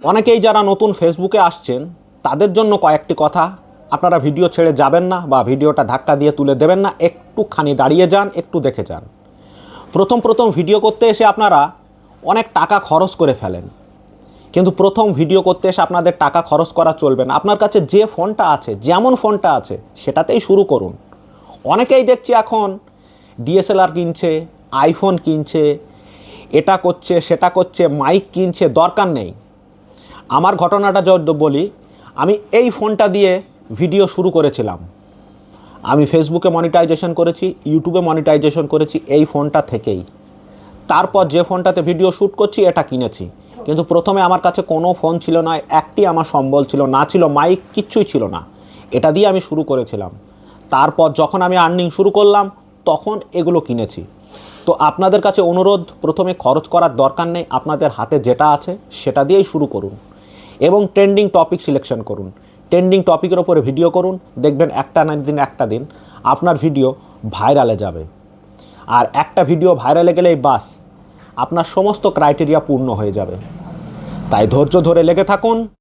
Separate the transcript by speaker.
Speaker 1: অনেকেই যারা নতুন ফেসবুকে আসছেন তাদের জন্য কয়েকটি কথা। আপনারা ভিডিও ছেড়ে যাবেন না বা ভিডিওটা ধাক্কা দিয়ে তুলে দেবেন না, একটুখানি দাঁড়িয়ে যান, একটু দেখে যান। প্রথম ভিডিও করতে এসে আপনারা অনেক টাকা খরচ করে ফেলেন, কিন্তু প্রথম ভিডিও করতে এসে আপনাদের টাকা খরচ করা চলবে না। আপনার কাছে যে ফোনটা আছে, যেমন ফোনটা আছে সেটাতেই শুরু করুন। অনেকেই দেখছি এখন ডিএসএলআর কিনছে, আইফোন কিনছে, এটা করছে সেটা করছে, মাইক কিনছে, দরকার নেই। আমার ঘটনাটা যদি বলি, আমি এই ফোনটা দিয়ে ভিডিও শুরু করেছিলাম। আমি ফেসবুকে মনিটাইজেশন করেছি, ইউটিউবে মনিটাইজেশন করেছি এই ফোনটা থেকেই। তারপর যে ফোনটাতে ভিডিও শ্যুট করছি এটা কিনেছি। কিন্তু প্রথমে আমার কাছে কোনো ফোন ছিল না, একটি আমার সম্বল ছিল না, ছিল মাইক, কিচ্ছুই ছিল না। এটা দিয়ে আমি শুরু করেছিলাম। তারপর যখন আমি আর্নিং শুরু করলাম তখন এগুলো কিনেছি। তো আপনাদের কাছে অনুরোধ, প্রথমে খরচ করার দরকার নেই, আপনাদের হাতে যেটা আছে সেটা দিয়েই শুরু করুন এবং ট্রেন্ডিং টপিক সিলেকশন করুন। ট্রেন্ডিং টপিকের ওপরে ভিডিও করুন, দেখবেন একটা দিন আপনার ভিডিও ভাইরালে যাবে। আর একটা ভিডিও ভাইরালে গেলেই বাস, আপনার সমস্ত ক্রাইটেরিয়া পূর্ণ হয়ে যাবে। তাই ধৈর্য ধরে লেগে থাকুন।